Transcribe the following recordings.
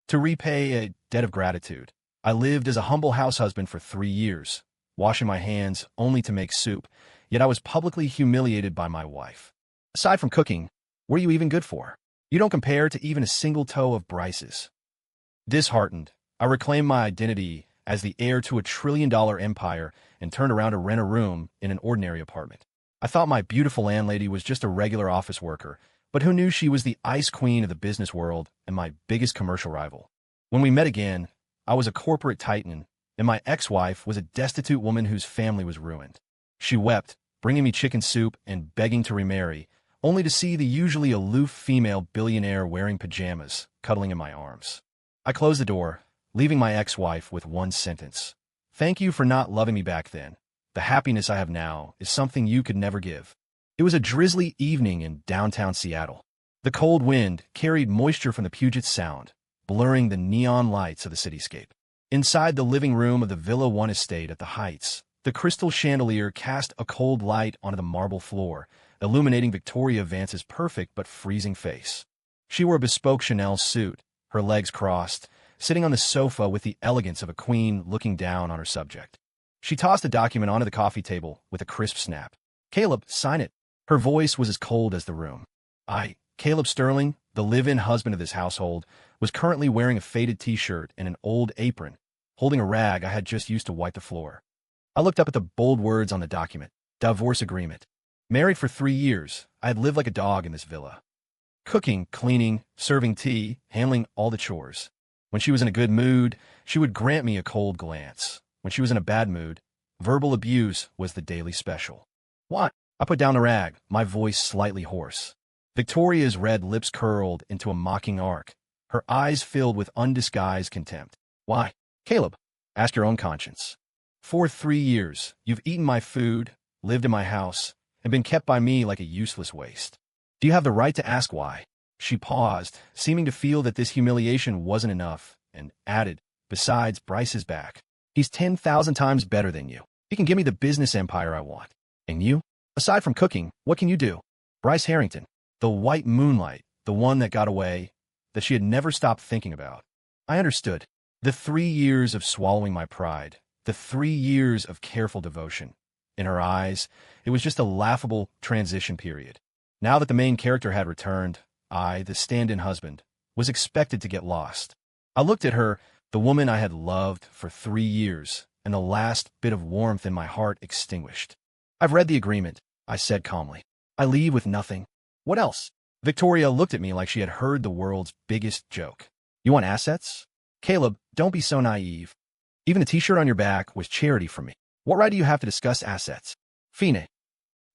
To repay a debt of gratitude, I lived as a humble house husband for 3 years, washing my hands only to make soup, yet I was publicly humiliated by my wife. Aside from cooking, what are you even good for? You don't compare to even a single toe of Bryce's. Disheartened, I reclaimed my identity as the heir to a trillion-dollar empire and turned around to rent a room in an ordinary apartment. I thought my beautiful landlady was just a regular office worker, but who knew she was the ice queen of the business world and my biggest commercial rival? When we met again, I was a corporate titan, and my ex-wife was a destitute woman whose family was ruined. She wept, bringing me chicken soup and begging to remarry, only to see the usually aloof female billionaire wearing pajamas, cuddling in my arms. I closed the door, leaving my ex-wife with one sentence. Thank you for not loving me back then. The happiness I have now is something you could never give. It was a drizzly evening in downtown Seattle. The cold wind carried moisture from the Puget Sound, blurring the neon lights of the cityscape. Inside the living room of the Villa One estate at the Heights, the crystal chandelier cast a cold light onto the marble floor, illuminating Victoria Vance's perfect but freezing face. She wore a bespoke Chanel suit, her legs crossed, sitting on the sofa with the elegance of a queen looking down on her subject. She tossed a document onto the coffee table with a crisp snap. "Caleb, sign it." Her voice was as cold as the room. Caleb Sterling, the live-in husband of this household, was currently wearing a faded t-shirt and an old apron, holding a rag I had just used to wipe the floor. I looked up at the bold words on the document. Divorce agreement. Married for 3 years, I had lived like a dog in this villa. Cooking, cleaning, serving tea, handling all the chores. When she was in a good mood, she would grant me a cold glance. When she was in a bad mood, verbal abuse was the daily special. "What?" I put down the rag, my voice slightly hoarse. Victoria's red lips curled into a mocking arc, her eyes filled with undisguised contempt. "Why, Caleb, ask your own conscience. For 3 years, you've eaten my food, lived in my house, and been kept by me like a useless waste. Do you have the right to ask why?" She paused, seeming to feel that this humiliation wasn't enough, and added, "Besides, Bryce is back. He's 10,000 times better than you. He can give me the business empire I want. And you? Aside from cooking, what can you do?" Bryce Harrington, the white moonlight, the one that got away, that she had never stopped thinking about. I understood. The 3 years of swallowing my pride, the 3 years of careful devotion. In her eyes, it was just a laughable transition period. Now that the main character had returned, I, the stand-in husband, was expected to get lost. I looked at her, the woman I had loved for 3 years, and the last bit of warmth in my heart extinguished. "I've read the agreement," I said calmly. "I leave with nothing." "What else?" Victoria looked at me like she had heard the world's biggest joke. "You want assets?" "Caleb, don't be so naive. Even the t-shirt on your back was charity from me. What right do you have to discuss assets?" "Fine."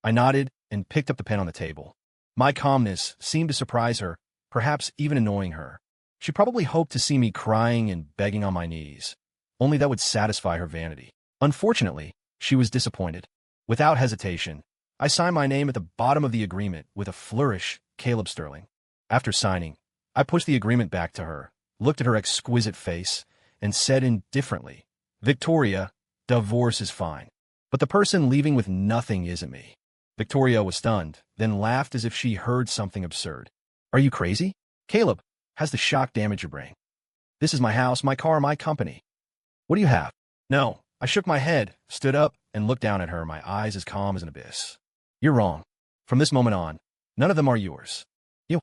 I nodded and picked up the pen on the table. My calmness seemed to surprise her, perhaps even annoying her. She probably hoped to see me crying and begging on my knees. Only that would satisfy her vanity. Unfortunately, she was disappointed. Without hesitation, I signed my name at the bottom of the agreement with a flourish, Caleb Sterling. After signing, I pushed the agreement back to her, looked at her exquisite face, and said indifferently, "Victoria, divorce is fine. But the person leaving with nothing isn't me." Victoria was stunned, then laughed as if she heard something absurd. "Are you crazy? Caleb, has the shock damaged your brain? This is my house, my car, my company. What do you have?" "No." I shook my head, stood up, and looked down at her, my eyes as calm as an abyss. "You're wrong. From this moment on, none of them are yours. You."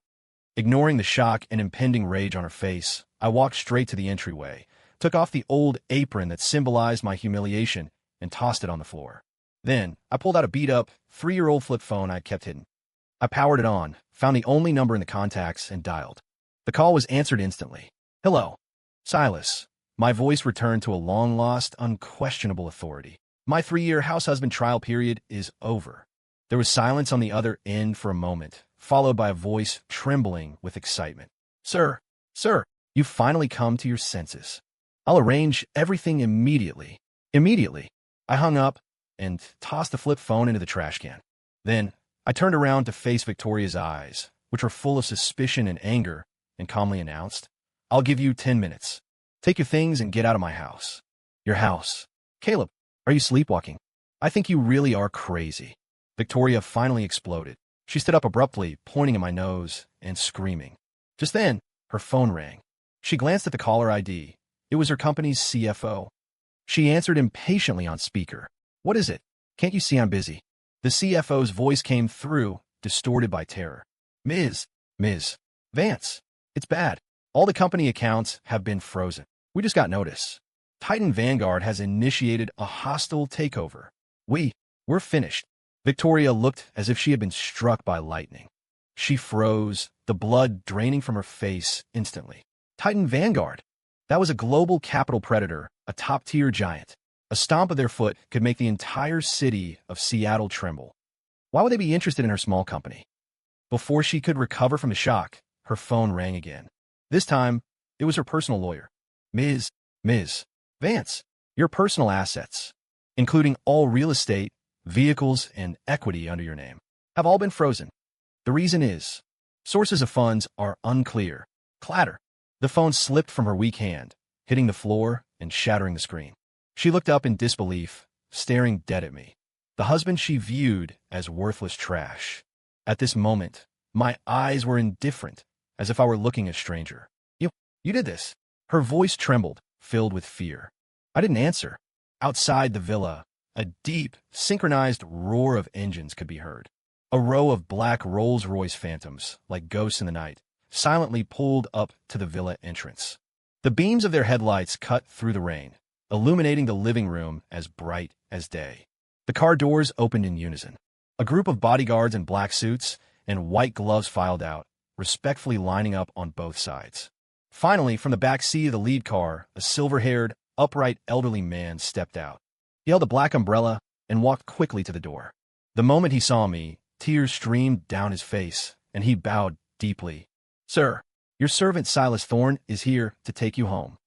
Ignoring the shock and impending rage on her face, I walked straight to the entryway, took off the old apron that symbolized my humiliation, and tossed it on the floor. Then, I pulled out a beat-up, 3-year-old flip phone I kept hidden. I powered it on, found the only number in the contacts, and dialed. The call was answered instantly. "Hello. Silus." My voice returned to a long-lost, unquestionable authority. "My 3-year house husband trial period is over." There was silence on the other end for a moment, followed by a voice trembling with excitement. Sir, you've finally come to your senses. I'll arrange everything immediately." Immediately. I hung up and tossed the flip phone into the trash can. Then, I turned around to face Victoria's eyes, which were full of suspicion and anger, and calmly announced, "I'll give you 10 minutes. Take your things and get out of my house." "Your house? Caleb, are you sleepwalking? I think you really are crazy." Victoria finally exploded. She stood up abruptly, pointing at my nose and screaming. Just then, her phone rang. She glanced at the caller ID. It was her company's CFO. She answered impatiently on speaker. What is it? Can't you see I'm busy? The CFO's voice came through, distorted by terror. Ms. Vance, it's bad. All the company accounts have been frozen. We just got notice. Titan Vanguard has initiated a hostile takeover. We're finished. Victoria looked as if she had been struck by lightning. She froze, the blood draining from her face instantly. Titan Vanguard. That was a global capital predator, a top-tier giant. A stomp of their foot could make the entire city of Seattle tremble. Why would they be interested in her small company? Before she could recover from the shock, her phone rang again. This time, it was her personal lawyer. Ms. Vance, your personal assets, including all real estate, vehicles, and equity under your name, have all been frozen. The reason is, sources of funds are unclear. Clatter. The phone slipped from her weak hand, hitting the floor and shattering the screen. She looked up in disbelief, staring dead at me, the husband she viewed as worthless trash. At this moment, my eyes were indifferent, as if I were looking at a stranger. You did this. Her voice trembled, filled with fear. I didn't answer. Outside the villa, a deep, synchronized roar of engines could be heard. A row of black Rolls-Royce phantoms, like ghosts in the night, silently pulled up to the villa entrance. The beams of their headlights cut through the rain, illuminating the living room as bright as day. The car doors opened in unison. A group of bodyguards in black suits and white gloves filed out, respectfully lining up on both sides. Finally, from the back seat of the lead car, a silver-haired, upright elderly man stepped out. He held a black umbrella and walked quickly to the door. The moment he saw me, tears streamed down his face, and he bowed deeply. Sir, your servant Silus Thorne is here to take you home.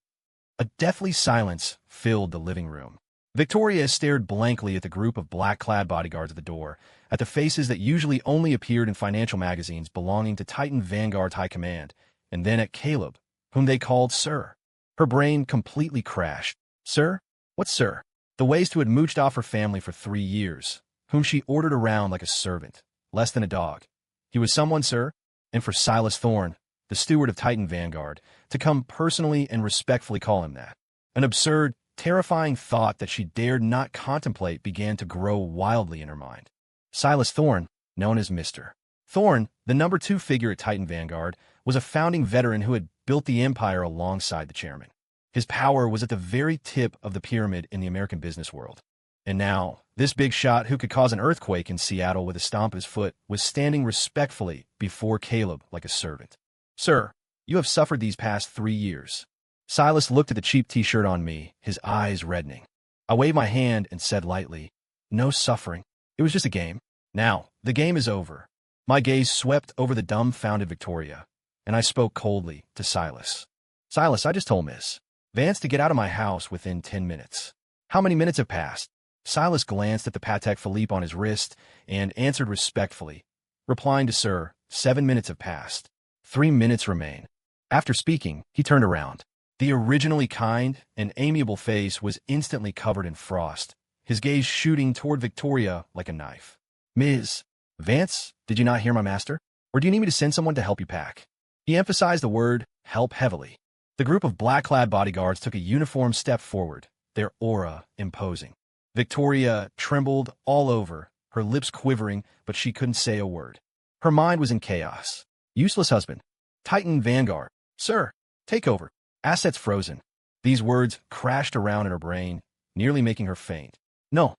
A deathly silence filled the living room. Victoria stared blankly at the group of black-clad bodyguards at the door, at the faces that usually only appeared in financial magazines belonging to Titan Vanguard's high command, and then at Caleb, whom they called Sir. Her brain completely crashed. Sir? What sir? The waste who had mooched off her family for 3 years, whom she ordered around like a servant, less than a dog. He was someone, sir, and for Silus Thorne, the steward of Titan Vanguard, to come personally and respectfully call him that. An absurd, terrifying thought that she dared not contemplate began to grow wildly in her mind. Silus Thorne, known as Mr. Thorne, the number 2 figure at Titan Vanguard, was a founding veteran who had built the empire alongside the chairman. His power was at the very tip of the pyramid in the American business world. And now, this big shot who could cause an earthquake in Seattle with a stomp of his foot was standing respectfully before Caleb like a servant. Sir, you have suffered these past 3 years. Silus looked at the cheap t-shirt on me, his eyes reddening. I waved my hand and said lightly, no suffering. It was just a game. Now, the game is over. My gaze swept over the dumbfounded Victoria, and I spoke coldly to Silus. Silus, I just told Miss Vance to get out of my house within 10 minutes. How many minutes have passed? Silus glanced at the Patek Philippe on his wrist and answered respectfully, replying to Sir, 7 minutes have passed. 3 minutes remain. After speaking, he turned around. The originally kind and amiable face was instantly covered in frost, his gaze shooting toward Victoria like a knife. Ms. Vance, did you not hear my master? Or do you need me to send someone to help you pack? He emphasized the word help heavily. The group of black-clad bodyguards took a uniform step forward, their aura imposing. Victoria trembled all over, her lips quivering, but she couldn't say a word. Her mind was in chaos. Useless husband. Titan Vanguard. Sir, take over. Assets frozen. These words crashed around in her brain, nearly making her faint. No.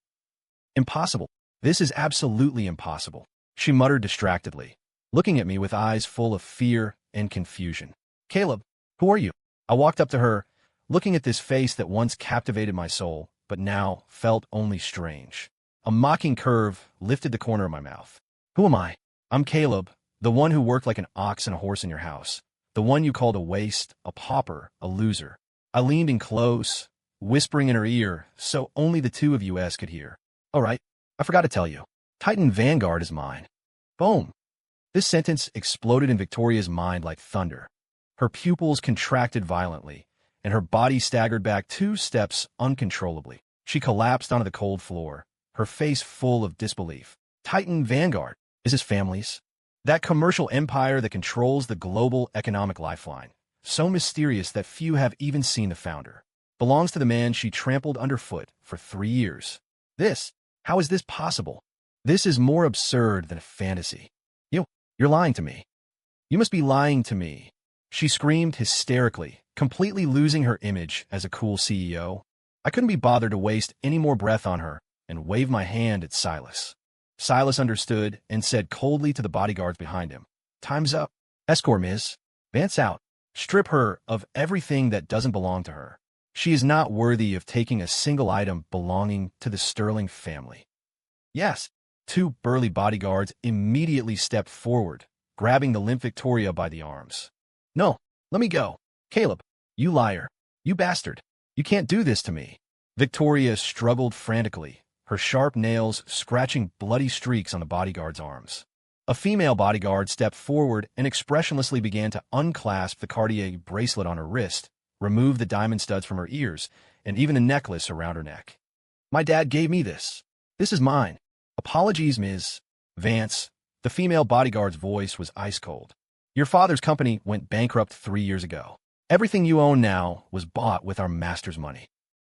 Impossible. This is absolutely impossible, she muttered distractedly, looking at me with eyes full of fear and confusion. Caleb, who are you? I walked up to her, looking at this face that once captivated my soul, but now felt only strange. A mocking curve lifted the corner of my mouth. Who am I? I'm Caleb, the one who worked like an ox and a horse in your house. The one you called a waste, a pauper, a loser. I leaned in close, whispering in her ear, so only the two of us could hear. All right, I forgot to tell you. Titan Vanguard is mine. Boom. This sentence exploded in Victoria's mind like thunder. Her pupils contracted violently, and her body staggered back 2 steps uncontrollably. She collapsed onto the cold floor, her face full of disbelief. Titan Vanguard is his family's. That commercial empire that controls the global economic lifeline. so mysterious that few have even seen the founder, belongs to the man she trampled underfoot for 3 years. How is this possible? This is more absurd than a fantasy. You're lying to me. You must be lying to me. She screamed hysterically, completely losing her image as a cool CEO. I couldn't be bothered to waste any more breath on her and waved my hand at Silus. Silus understood and said coldly to the bodyguards behind him, "Time's up. Escort Ms. Vance out. Strip her of everything that doesn't belong to her. She is not worthy of taking a single item belonging to the Sterling family." Yes. 2 burly bodyguards immediately stepped forward, grabbing the limp Victoria by the arms. "No, let me go. Caleb, you liar. You bastard. You can't do this to me." Victoria struggled frantically, her sharp nails scratching bloody streaks on the bodyguard's arms. A female bodyguard stepped forward and expressionlessly began to unclasp the Cartier bracelet on her wrist, remove the diamond studs from her ears, and even the necklace around her neck. "My dad gave me this. This is mine. Apologies, Ms. Vance." The female bodyguard's voice was ice cold. "Your father's company went bankrupt 3 years ago. Everything you own now was bought with our master's money."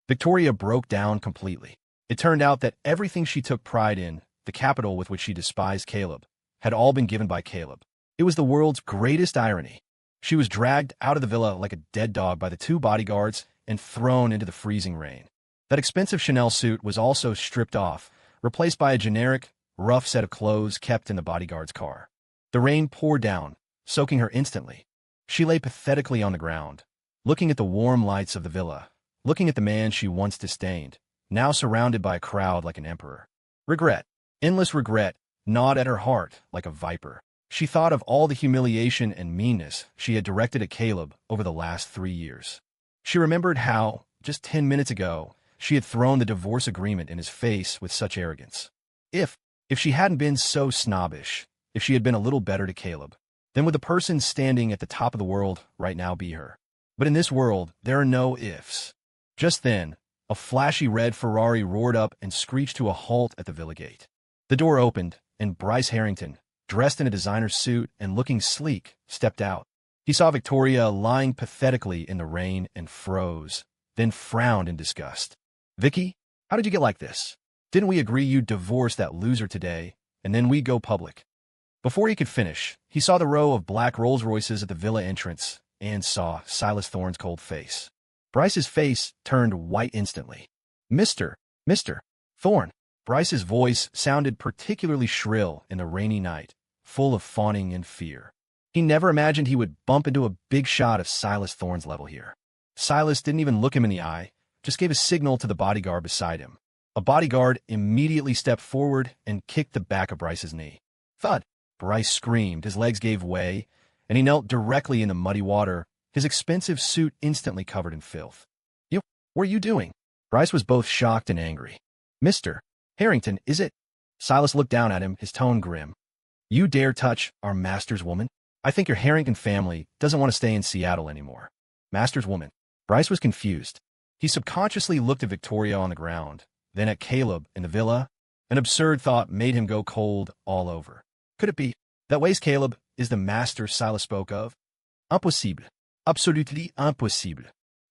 Victoria broke down completely. It turned out that everything she took pride in, the capital with which she despised Caleb, had all been given by Caleb. It was the world's greatest irony. She was dragged out of the villa like a dead dog by the 2 bodyguards and thrown into the freezing rain. That expensive Chanel suit was also stripped off, replaced by a generic, rough set of clothes kept in the bodyguard's car. The rain poured down, soaking her instantly. She lay pathetically on the ground, looking at the warm lights of the villa, looking at the man she once disdained, now surrounded by a crowd like an emperor. Regret, endless regret, gnawed at her heart like a viper. She thought of all the humiliation and meanness she had directed at Caleb over the last 3 years. She remembered how, just 10 minutes ago, she had thrown the divorce agreement in his face with such arrogance. If she hadn't been so snobbish, if she had been a little better to Caleb, then would the person standing at the top of the world right now be her? But in this world, there are no ifs. Just then, a flashy red Ferrari roared up and screeched to a halt at the villa gate. The door opened, and Bryce Harrington, dressed in a designer suit and looking sleek, stepped out. He saw Victoria lying pathetically in the rain and froze, then frowned in disgust. "Vicky, how did you get like this? Didn't we agree you'd divorce that loser today, and then we'd go public?" Before he could finish, he saw the row of black Rolls Royces at the villa entrance and saw Silas Thorne's cold face. Bryce's face turned white instantly. Mr. Thorne." Bryce's voice sounded particularly shrill in the rainy night, full of fawning and fear. He never imagined he would bump into a big shot of Silas Thorne's level here. Silas didn't even look him in the eye, just gave a signal to the bodyguard beside him. A bodyguard immediately stepped forward and kicked the back of Bryce's knee. Thud! Bryce screamed, his legs gave way, and he knelt directly in the muddy water, his expensive suit instantly covered in filth. What are you doing?" Bryce was both shocked and angry. "Mr. Harrington, is it?" Silas looked down at him, his tone grim. "You dare touch our master's woman? I think your Harrington family doesn't want to stay in Seattle anymore." "Master's woman?" Bryce was confused. He subconsciously looked at Victoria on the ground, then at Caleb in the villa. An absurd thought made him go cold all over. Could it be that Waze Caleb is the master Silas spoke of? Impossible. Absolutely impossible.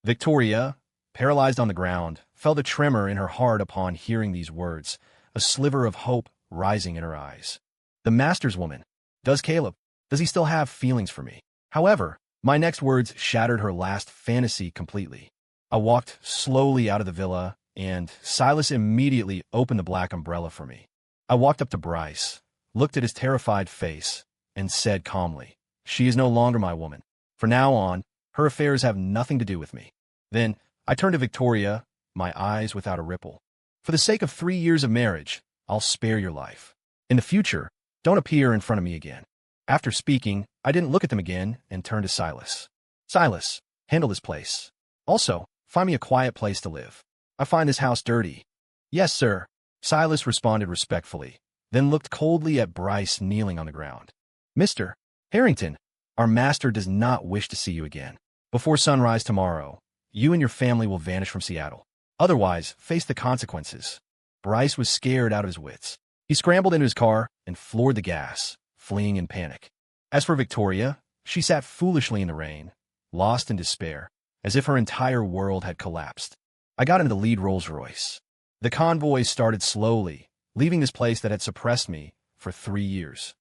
Victoria, paralyzed on the ground, felt a tremor in her heart upon hearing these words, a sliver of hope rising in her eyes. The master's woman. Does he still have feelings for me? However, my next words shattered her last fantasy completely. I walked slowly out of the villa, and Silas immediately opened the black umbrella for me. I walked up to Bryce, looked at his terrified face, and said calmly, "She is no longer my woman. From now on, her affairs have nothing to do with me." Then I turned to Victoria, my eyes without a ripple. "For the sake of 3 years of marriage, I'll spare your life. In the future, don't appear in front of me again." After speaking, I didn't look at them again and turned to Silus. "Silas, handle this place. Also, find me a quiet place to live. I find this house dirty." "Yes, sir," Silas responded respectfully, then looked coldly at Bryce kneeling on the ground. "Mr. Harrington, our master does not wish to see you again. Before sunrise tomorrow, you and your family will vanish from Seattle. Otherwise, face the consequences." Bryce was scared out of his wits. He scrambled into his car and floored the gas, fleeing in panic. As for Victoria, she sat foolishly in the rain, lost in despair, as if her entire world had collapsed. I got into the lead Rolls-Royce. The convoy started slowly, leaving this place that had suppressed me for 3 years.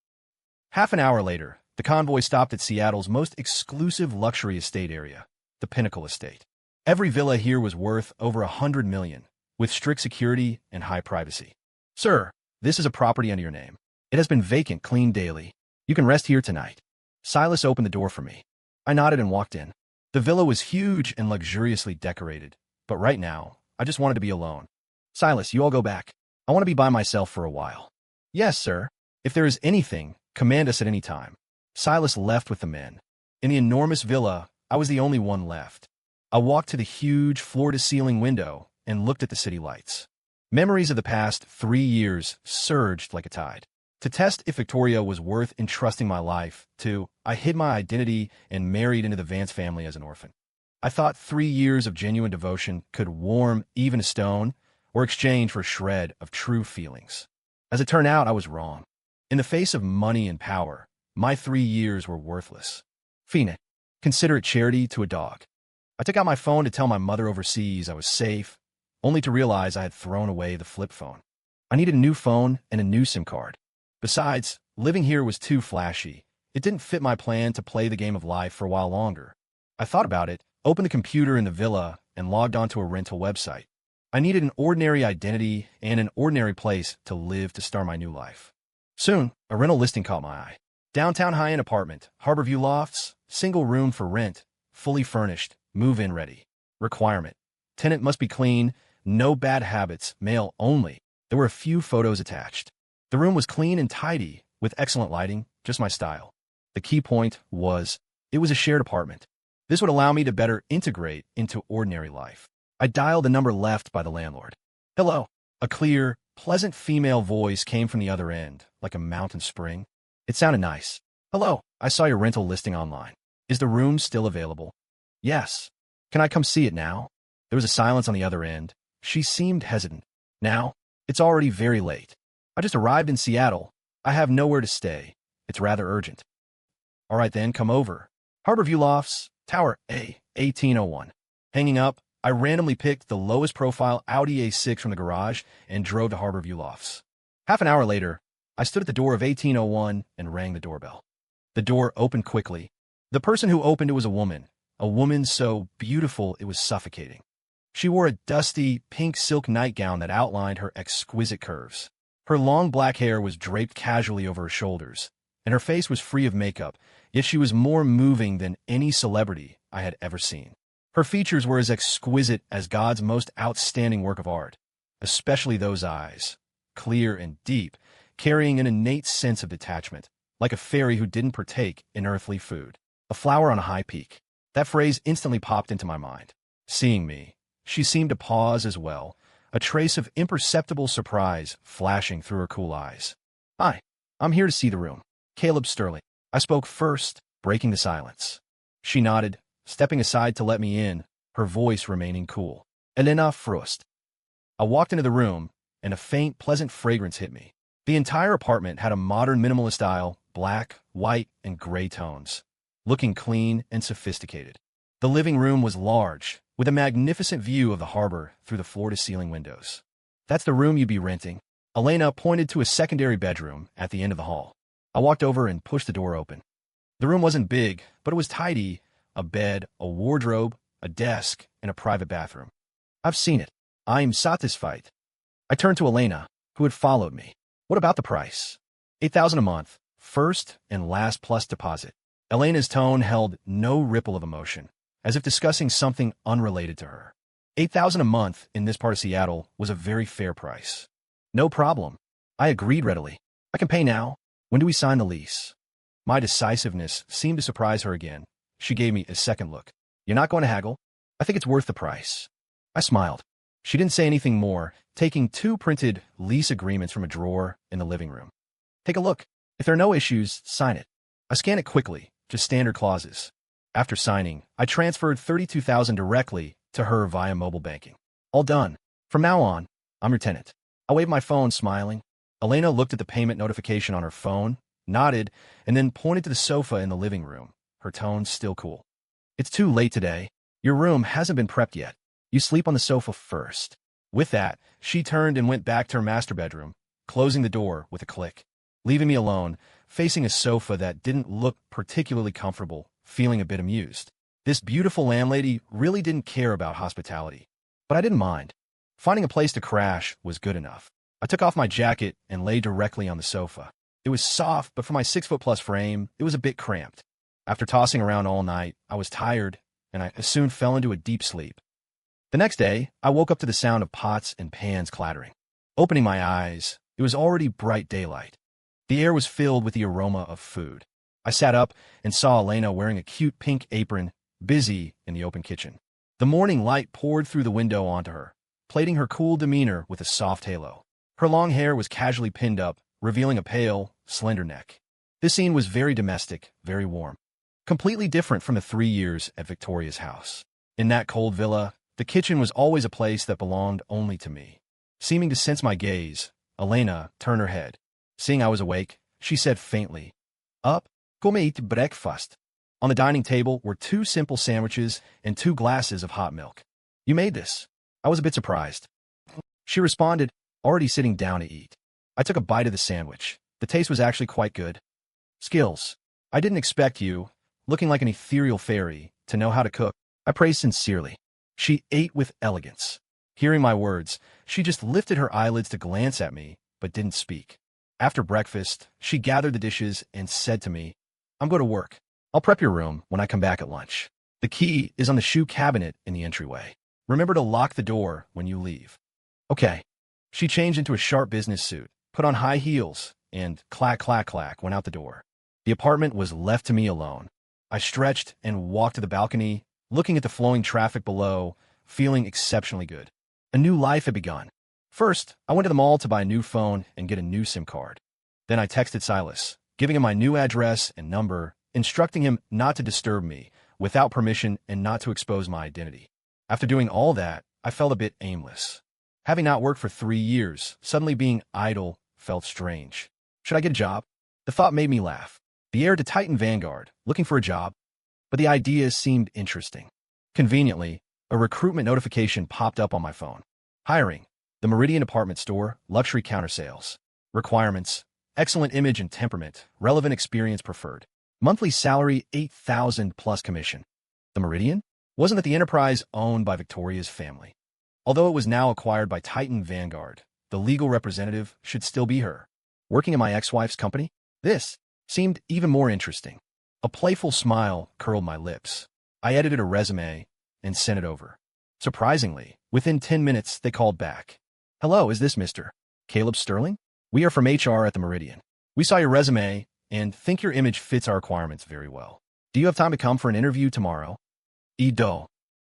Half an hour later, the convoy stopped at Seattle's most exclusive luxury estate area, the Pinnacle Estate. Every villa here was worth over $100 million, with strict security and high privacy. Sir, this is a property under your name. It has been vacant, cleaned daily. You can rest here tonight. Silus opened the door for me. I nodded and walked in. The villa was huge and luxuriously decorated, but right now, I just wanted to be alone. Silus, you all go back. I want to be by myself for a while. Yes, sir. If there is anything, command us at any time. Silus left with the men. In the enormous villa, I was the only one left. I walked to the huge floor-to-ceiling window and looked at the city lights. Memories of the past 3 years surged like a tide. To test if Victoria was worth entrusting my life to, I hid my identity and married into the Vance family as an orphan. I thought 3 years of genuine devotion could warm even a stone or exchange for a shred of true feelings. As it turned out, I was wrong. In the face of money and power, my 3 years were worthless. Phoenix, consider it charity to a dog. I took out my phone to tell my mother overseas I was safe, only to realize I had thrown away the flip phone. I needed a new phone and a new SIM card. Besides, living here was too flashy. It didn't fit my plan to play the game of life for a while longer. I thought about it, opened the computer in the villa, and logged onto a rental website. I needed an ordinary identity and an ordinary place to live to start my new life. Soon, a rental listing caught my eye. Downtown high-end apartment, Harborview Lofts, single room for rent, fully furnished, move-in ready. Requirement: tenant must be clean, no bad habits, mail only. There were a few photos attached. The room was clean and tidy, with excellent lighting, just my style. The key point was, it was a shared apartment. This would allow me to better integrate into ordinary life. I dialed the number left by the landlord. Hello. A clear, pleasant female voice came from the other end, like a mountain spring. It sounded nice. Hello, I saw your rental listing online. Is the room still available? Yes. Can I come see it now? There was a silence on the other end. She seemed hesitant. Now? It's already very late. I just arrived in Seattle. I have nowhere to stay. It's rather urgent. All right then, come over. Harborview Lofts, Tower A, 1801. Hanging up, I randomly picked the lowest profile Audi A6 from the garage and drove to Harborview Lofts. Half an hour later, I stood at the door of 1801 and rang the doorbell. The door opened quickly. The person who opened it was a woman so beautiful it was suffocating. She wore a dusty, pink silk nightgown that outlined her exquisite curves. Her long black hair was draped casually over her shoulders, and her face was free of makeup, yet she was more moving than any celebrity I had ever seen. Her features were as exquisite as God's most outstanding work of art, especially those eyes, clear and deep, carrying an innate sense of detachment, like a fairy who didn't partake in earthly food. A flower on a high peak. That phrase instantly popped into my mind. Seeing me, she seemed to pause as well, a trace of imperceptible surprise flashing through her cool eyes. Hi, I'm here to see the room. Caleb Sterling. I spoke first, breaking the silence. She nodded, stepping aside to let me in, her voice remaining cool. Elena Frost. I walked into the room, and a faint, pleasant fragrance hit me. The entire apartment had a modern minimalist style, black, white, and gray tones, looking clean and sophisticated. The living room was large, with a magnificent view of the harbor through the floor-to-ceiling windows. That's the room you'd be renting. Elena pointed to a secondary bedroom at the end of the hall. I walked over and pushed the door open. The room wasn't big, but it was tidy. A bed, a wardrobe, a desk, and a private bathroom. I've seen it. I'm satisfied. I turned to Elena, who had followed me. What about the price? $8,000 a month, first and last plus deposit. Elena's tone held no ripple of emotion, as if discussing something unrelated to her. $8,000 a month in this part of Seattle was a very fair price. No problem. I agreed readily. I can pay now. When do we sign the lease? My decisiveness seemed to surprise her again. She gave me a second look. You're not going to haggle? I think it's worth the price. I smiled. She didn't say anything more, taking 2 printed lease agreements from a drawer in the living room. Take a look. If there are no issues, sign it. I scanned it quickly, just standard clauses. After signing, I transferred $32,000 directly to her via mobile banking. All done. From now on, I'm your tenant. I waved my phone, smiling. Elena looked at the payment notification on her phone, nodded, and then pointed to the sofa in the living room, her tone still cool. It's too late today. Your room hasn't been prepped yet. You sleep on the sofa first. With that, she turned and went back to her master bedroom, closing the door with a click, leaving me alone, facing a sofa that didn't look particularly comfortable, feeling a bit amused. This beautiful landlady really didn't care about hospitality, but I didn't mind. Finding a place to crash was good enough. I took off my jacket and lay directly on the sofa. It was soft, but for my 6-foot-plus frame, it was a bit cramped. After tossing around all night, I was tired, and I soon fell into a deep sleep. The next day, I woke up to the sound of pots and pans clattering. Opening my eyes, it was already bright daylight. The air was filled with the aroma of food. I sat up and saw Elena wearing a cute pink apron, busy in the open kitchen. The morning light poured through the window onto her, plating her cool demeanor with a soft halo. Her long hair was casually pinned up, revealing a pale, slender neck. This scene was very domestic, very warm. Completely different from the 3 years at Victoria's house. In that cold villa, the kitchen was always a place that belonged only to me. Seeming to sense my gaze, Elena turned her head. Seeing I was awake, she said faintly, "Up, come eat breakfast." On the dining table were 2 simple sandwiches and 2 glasses of hot milk. "You made this." I was a bit surprised. She responded, already sitting down to eat. I took a bite of the sandwich. The taste was actually quite good. "Skills. I didn't expect you, looking like an ethereal fairy, to know how to cook," I praised sincerely. She ate with elegance. Hearing my words, she just lifted her eyelids to glance at me, but didn't speak. After breakfast, she gathered the dishes and said to me, "I'm going to work. I'll prep your room when I come back at lunch. The key is on the shoe cabinet in the entryway. Remember to lock the door when you leave." "Okay." She changed into a sharp business suit, put on high heels, and clack, clack, clack went out the door. The apartment was left to me alone. I stretched and walked to the balcony, looking at the flowing traffic below, feeling exceptionally good. A new life had begun. First, I went to the mall to buy a new phone and get a new SIM card. Then I texted Silus, giving him my new address and number, instructing him not to disturb me, without permission and not to expose my identity. After doing all that, I felt a bit aimless. Having not worked for 3 years, suddenly being idle felt strange. Should I get a job? The thought made me laugh. The heir to Titan Vanguard, looking for a job? But the idea seemed interesting. Conveniently, a recruitment notification popped up on my phone. Hiring. The Meridian Department Store, luxury counter sales. Requirements. Excellent image and temperament, relevant experience preferred. Monthly salary 8,000 plus commission. The Meridian? Wasn't that the enterprise owned by Victoria's family? Although it was now acquired by Titan Vanguard, the legal representative should still be her. Working in my ex-wife's company? This seemed even more interesting. A playful smile curled my lips. I edited a resume and sent it over. Surprisingly, within 10 minutes, they called back. "Hello, is this Mr. Caleb Sterling? We are from HR at the Meridian. We saw your resume and think your image fits our requirements very well. Do you have time to come for an interview tomorrow?" Edo.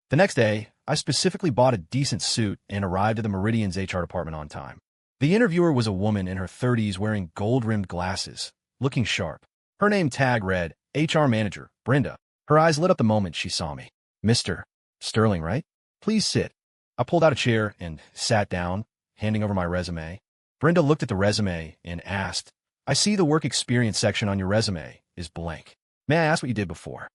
The next day, I specifically bought a decent suit and arrived at the Meridian's HR department on time. The interviewer was a woman in her 30s wearing gold-rimmed glasses, looking sharp. Her name tag read, HR Manager, Brenda. Her eyes lit up the moment she saw me. "Mr. Sterling, right? Please sit." I pulled out a chair and sat down, handing over my resume. Brenda looked at the resume and asked, "I see the work experience section on your resume is blank. May I ask what you did before?"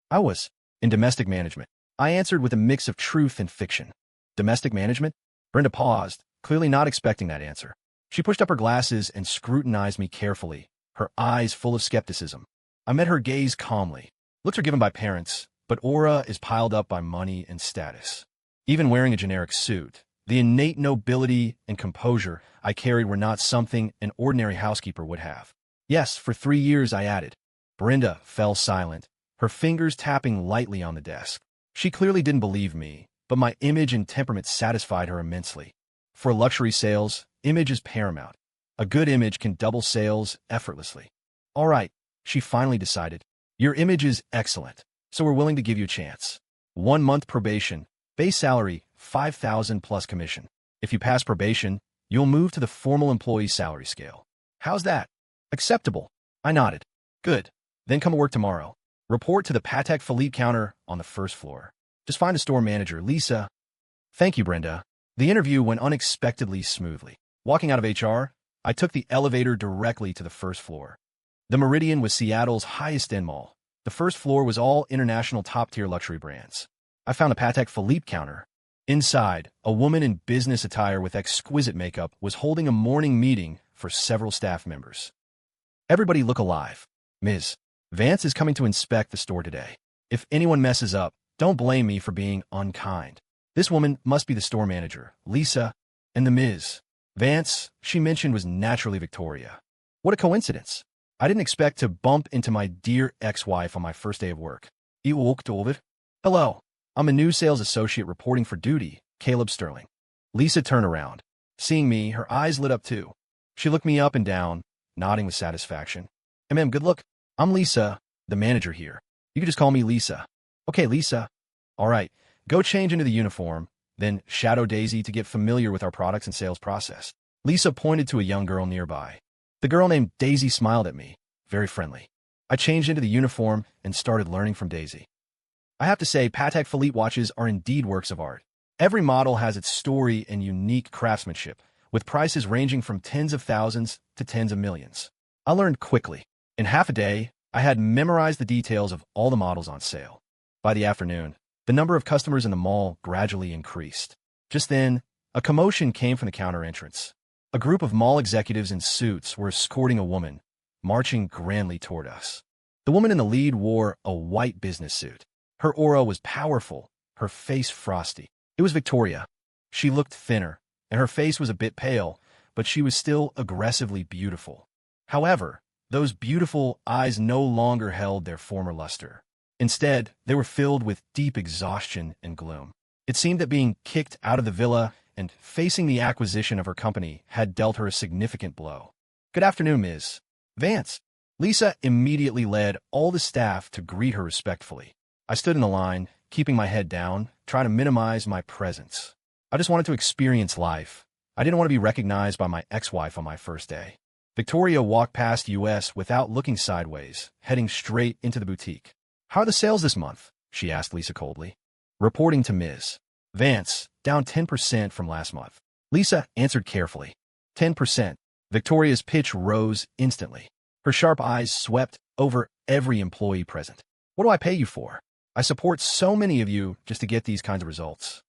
"I was in domestic management," I answered with a mix of truth and fiction. "Domestic management?" Brenda paused, clearly not expecting that answer. She pushed up her glasses and scrutinized me carefully, her eyes full of skepticism. I met her gaze calmly. Looks are given by parents, but aura is piled up by money and status. Even wearing a generic suit, the innate nobility and composure I carried were not something an ordinary housekeeper would have. "Yes, for 3 years," I added. Brenda fell silent, her fingers tapping lightly on the desk. She clearly didn't believe me, but my image and temperament satisfied her immensely. For luxury sales, image is paramount. A good image can double sales effortlessly. "All right," she finally decided. "Your image is excellent, so we're willing to give you a chance. 1 month probation, base salary 5,000 plus commission. If you pass probation, you'll move to the formal employee salary scale. How's that?" "Acceptable." I nodded. "Good. Then come to work tomorrow. Report to the Patek Philippe counter on the first floor. Just find a store manager, Lisa." "Thank you, Brenda." The interview went unexpectedly smoothly. Walking out of HR, I took the elevator directly to the first floor. The Meridian was Seattle's highest-end mall, The first floor was all international top-tier luxury brands. I found a Patek Philippe counter. Inside, a woman in business attire with exquisite makeup was holding a morning meeting for several staff members. Everybody look alive. Ms. Vance is coming to inspect the store today. If anyone messes up, don't blame me for being unkind. This woman must be the store manager, Lisa, and the Ms. Vance she mentioned was naturally Victoria. What a coincidence. I didn't expect to bump into my dear ex-wife on my first day of work. You walked over. Hello. I'm a new sales associate reporting for duty, Caleb Sterling. Lisa turned around. Seeing me, her eyes lit up too. She looked me up and down, nodding with satisfaction. Hey, ma'am, good look. I'm Lisa, the manager here. You can just call me Lisa. Okay, Lisa. All right, go change into the uniform, then shadow Daisy to get familiar with our products and sales process. Lisa pointed to a young girl nearby. The girl named Daisy smiled at me, very friendly. I changed into the uniform and started learning from Daisy. I have to say, Patek Philippe watches are indeed works of art. Every model has its story and unique craftsmanship, with prices ranging from tens of thousands to tens of millions. I learned quickly. In half a day, I had memorized the details of all the models on sale. By the afternoon, the number of customers in the mall gradually increased. Just then, a commotion came from the counter entrance. A group of mall executives in suits were escorting a woman, marching grandly toward us. The woman in the lead wore a white business suit. Her aura was powerful, her face frosty. It was Victoria. She looked thinner, and her face was a bit pale, but she was still aggressively beautiful. However, those beautiful eyes no longer held their former luster. Instead, they were filled with deep exhaustion and gloom. It seemed that being kicked out of the villa and facing the acquisition of her company had dealt her a significant blow. Good afternoon, Ms. Vance. Lisa immediately led all the staff to greet her respectfully. I stood in the line, keeping my head down, trying to minimize my presence. I just wanted to experience life. I didn't want to be recognized by my ex-wife on my first day. Victoria walked past US without looking sideways, heading straight into the boutique. How are the sales this month? She asked Lisa coldly. Reporting to Ms. Vance, down 10% from last month. Lisa answered carefully. 10%. Victoria's pitch rose instantly. Her sharp eyes swept over every employee present. What do I pay you for? I support so many of you just to get these kinds of results.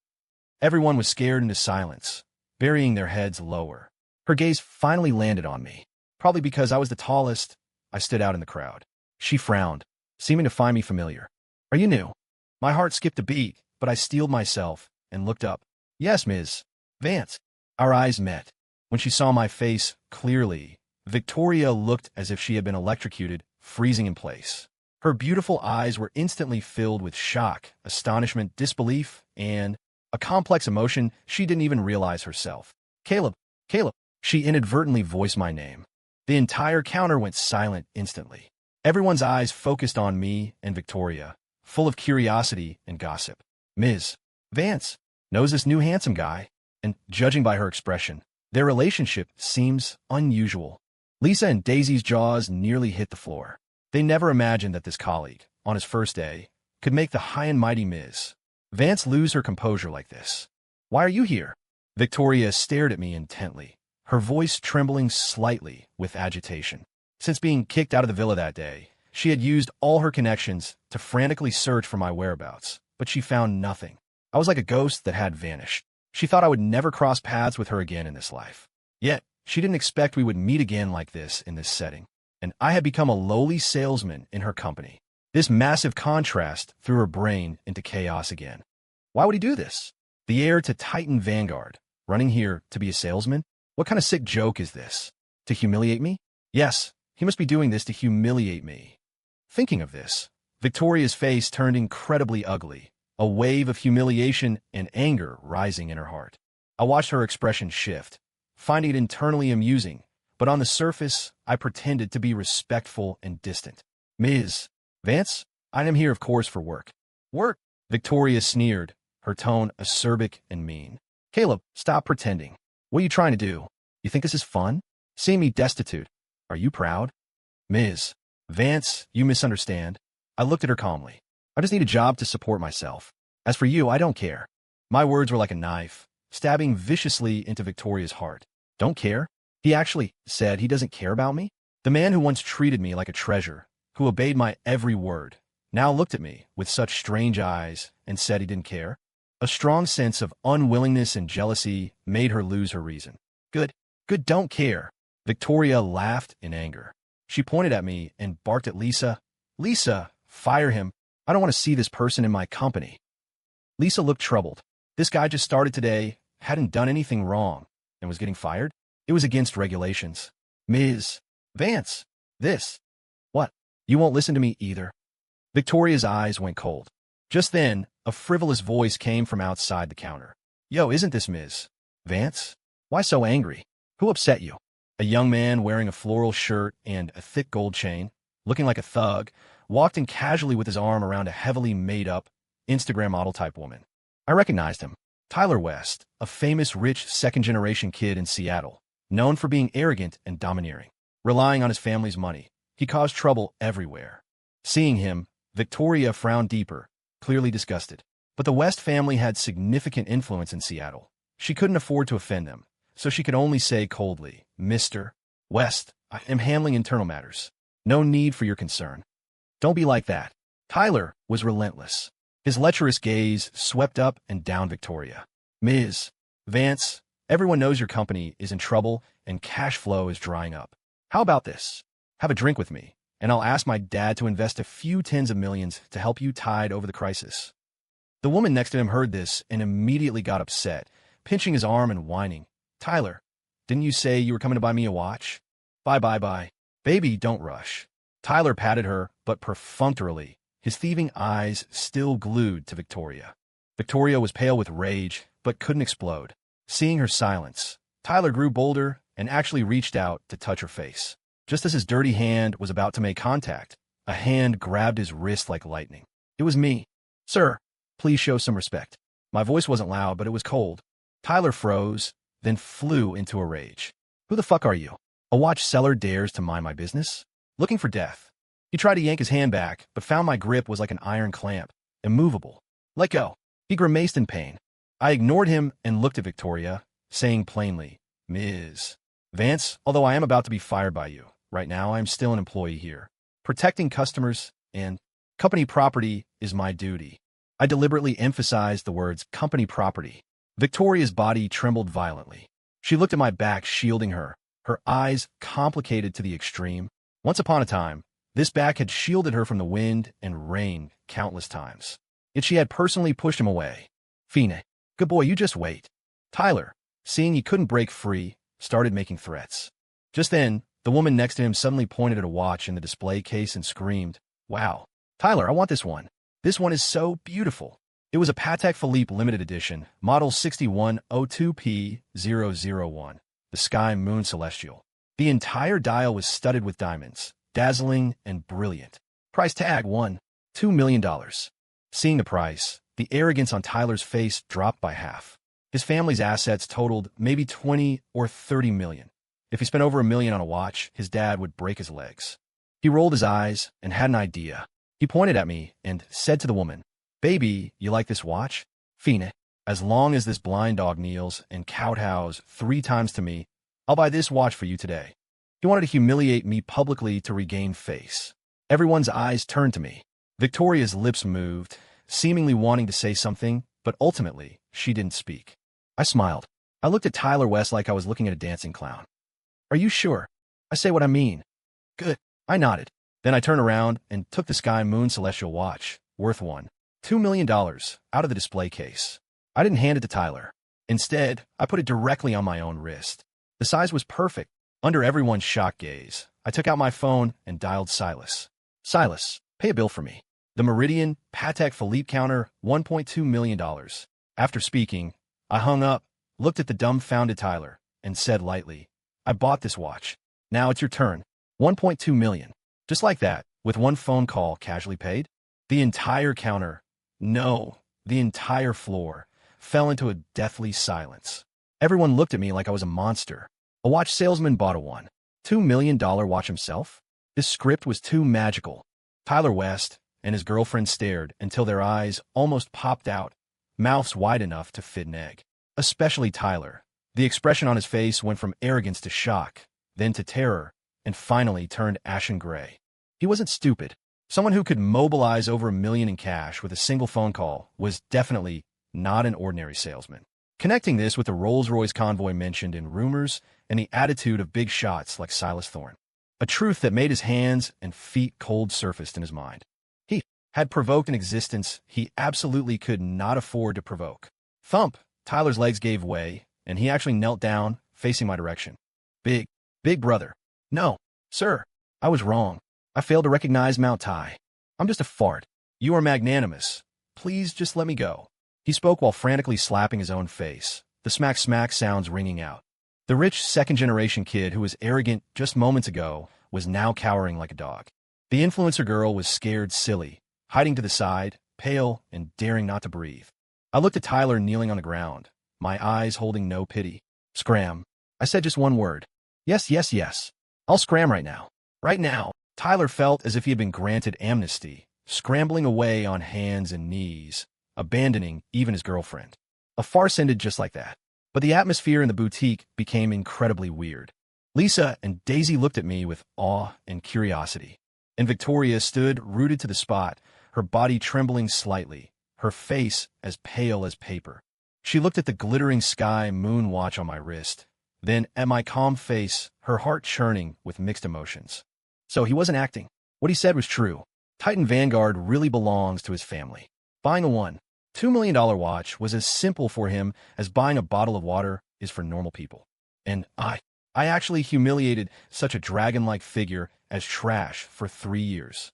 Everyone was scared into silence, burying their heads lower. Her gaze finally landed on me. Probably because I was the tallest, I stood out in the crowd. She frowned, seeming to find me familiar. Are you new? My heart skipped a beat, but I steeled myself and looked up. Yes, Ms. Vance. Our eyes met. When she saw my face clearly, Victoria looked as if she had been electrocuted, freezing in place. Her beautiful eyes were instantly filled with shock, astonishment, disbelief, and a complex emotion she didn't even realize herself. Caleb. She inadvertently voiced my name. The entire counter went silent instantly. Everyone's eyes focused on me and Victoria, full of curiosity and gossip. Ms. Vance knows this new handsome guy, and judging by her expression, their relationship seems unusual. Lisa and Daisy's jaws nearly hit the floor. They never imagined that this colleague, on his first day, could make the high and mighty Ms. Vance lose her composure like this. Why are you here? Victoria stared at me intently, her voice trembling slightly with agitation. Since being kicked out of the villa that day, she had used all her connections to frantically search for my whereabouts, but she found nothing. I was like a ghost that had vanished. She thought I would never cross paths with her again in this life. Yet, she didn't expect we would meet again like this in this setting. And I had become a lowly salesman in her company. This massive contrast threw her brain into chaos again. Why would he do this? The heir to Titan Vanguard, running here to be a salesman? What kind of sick joke is this? To humiliate me? Yes, he must be doing this to humiliate me. Thinking of this, Victoria's face turned incredibly ugly, a wave of humiliation and anger rising in her heart. I watched her expression shift, finding it internally amusing, but on the surface, I pretended to be respectful and distant. Ms. Vance, I am here, of course, for work. Work? Victoria sneered, her tone acerbic and mean. Caleb, stop pretending. What are you trying to do? You think this is fun? Seeing me destitute. Are you proud? Ms. Vance, you misunderstand. I looked at her calmly. I just need a job to support myself. As for you, I don't care. My words were like a knife, stabbing viciously into Victoria's heart. Don't care? He actually said he doesn't care about me? The man who once treated me like a treasure, who obeyed my every word, now looked at me with such strange eyes and said he didn't care. A strong sense of unwillingness and jealousy made her lose her reason. Good, don't care. Victoria laughed in anger. She pointed at me and barked at Lisa. Lisa, fire him. I don't want to see this person in my company. Lisa looked troubled. This guy just started today, hadn't done anything wrong, and was getting fired? It was against regulations. Ms. Vance, this. What? You won't listen to me either? Victoria's eyes went cold. Just then, a frivolous voice came from outside the counter. Yo, isn't this Ms. Vance? Why so angry? Who upset you? A young man wearing a floral shirt and a thick gold chain, looking like a thug, walked in casually with his arm around a heavily made-up Instagram model-type woman. I recognized him. Tyler West, a famous rich second-generation kid in Seattle, known for being arrogant and domineering. Relying on his family's money, he caused trouble everywhere. Seeing him, Victoria frowned deeper, clearly disgusted. But the West family had significant influence in Seattle. She couldn't afford to offend them, so she could only say coldly, Mr. West, I am handling internal matters. No need for your concern. Don't be like that. Tyler was relentless. His lecherous gaze swept up and down Victoria. Ms. Vance, everyone knows your company is in trouble and cash flow is drying up. How about this? Have a drink with me, and I'll ask my dad to invest a few tens of millions to help you tide over the crisis. The woman next to him heard this and immediately got upset, pinching his arm and whining. Tyler, didn't you say you were coming to buy me a watch? Bye. Baby, don't rush. Tyler patted her, but perfunctorily, his thieving eyes still glued to Victoria. Victoria was pale with rage, but couldn't explode. Seeing her silence, Tyler grew bolder and actually reached out to touch her face. Just as his dirty hand was about to make contact, a hand grabbed his wrist like lightning. It was me. Sir, please show some respect. My voice wasn't loud, but it was cold. Tyler froze, then flew into a rage. Who the fuck are you? A watch seller dares to mind my business? Looking for death. He tried to yank his hand back, but found my grip was like an iron clamp, immovable. Let go. He grimaced in pain. I ignored him and looked at Victoria, saying plainly, Ms. Vance, although I am about to be fired by you, right now I am still an employee here. Protecting customers and company property is my duty. I deliberately emphasized the words company property. Victoria's body trembled violently. She looked at my back, shielding her, her eyes complicated to the extreme. Once upon a time, this back had shielded her from the wind and rain countless times. Yet she had personally pushed him away. Fine. Good boy, you just wait. Tyler, seeing he couldn't break free, started making threats. Just then, the woman next to him suddenly pointed at a watch in the display case and screamed, Wow. Tyler, I want this one. This one is so beautiful. It was a Patek Philippe limited edition, model 6102P001, the Sky Moon Celestial. The entire dial was studded with diamonds, dazzling and brilliant. Price tag $2 million. Seeing the price, the arrogance on Tyler's face dropped by half. His family's assets totaled maybe 20 or 30 million. If he spent over $1 million on a watch, his dad would break his legs. He rolled his eyes and had an idea. He pointed at me and said to the woman, Baby, you like this watch? Fine. As long as this blind dog kneels and kowtows 3 times to me, I'll buy this watch for you today. He wanted to humiliate me publicly to regain face. Everyone's eyes turned to me. Victoria's lips moved, seemingly wanting to say something, but ultimately, she didn't speak. I smiled. I looked at Tyler West like I was looking at a dancing clown. Are you sure? I say what I mean. Good. I nodded. Then I turned around and took the Sky Moon Celestial watch, worth $2 million, out of the display case. I didn't hand it to Tyler. Instead, I put it directly on my own wrist. The size was perfect. Under everyone's shocked gaze, I took out my phone and dialed Silus. Silus, pay a bill for me. The Meridian Patek Philippe counter, $1.2 million. After speaking, I hung up, looked at the dumbfounded Tyler, and said lightly, I bought this watch. Now it's your turn. $1.2 million. Just like that, with one phone call casually paid. The entire counter, no, the entire floor, fell into a deathly silence. Everyone looked at me like I was a monster. A watch salesman bought a $2 million watch himself? This script was too magical. Tyler West and his girlfriend stared until their eyes almost popped out, mouths wide enough to fit an egg. Especially Tyler. The expression on his face went from arrogance to shock, then to terror, and finally turned ashen gray. He wasn't stupid. Someone who could mobilize over $1 million in cash with a single phone call was definitely not an ordinary salesman. Connecting this with the Rolls-Royce convoy mentioned in rumors and the attitude of big shots like Silus, a truth that made his hands and feet cold surfaced in his mind. He had provoked an existence he absolutely could not afford to provoke. Thump! Tyler's legs gave way, and he actually knelt down, facing my direction. Big brother. No, sir. I was wrong. I failed to recognize Mount Tai. I'm just a fart. You are magnanimous. Please just let me go. He spoke while frantically slapping his own face, the smack-smack sounds ringing out. The rich second-generation kid who was arrogant just moments ago was now cowering like a dog. The influencer girl was scared silly, hiding to the side, pale and daring not to breathe. I looked at Tyler kneeling on the ground, my eyes holding no pity. Scram. I said just one word. Yes, yes, yes. I'll scram right now. Right now. Tyler felt as if he had been granted amnesty, scrambling away on hands and knees, abandoning even his girlfriend. A farce ended just like that. But the atmosphere in the boutique became incredibly weird. Lisa and Daisy looked at me with awe and curiosity, and Victoria stood rooted to the spot, her body trembling slightly, her face as pale as paper. She looked at the glittering sky moon watch on my wrist, then at my calm face, her heart churning with mixed emotions. So he wasn't acting. What he said was true. Titan Vanguard really belongs to his family. Buying a $2 million watch was as simple for him as buying a bottle of water is for normal people. And I actually humiliated such a dragon-like figure as trash for 3 years.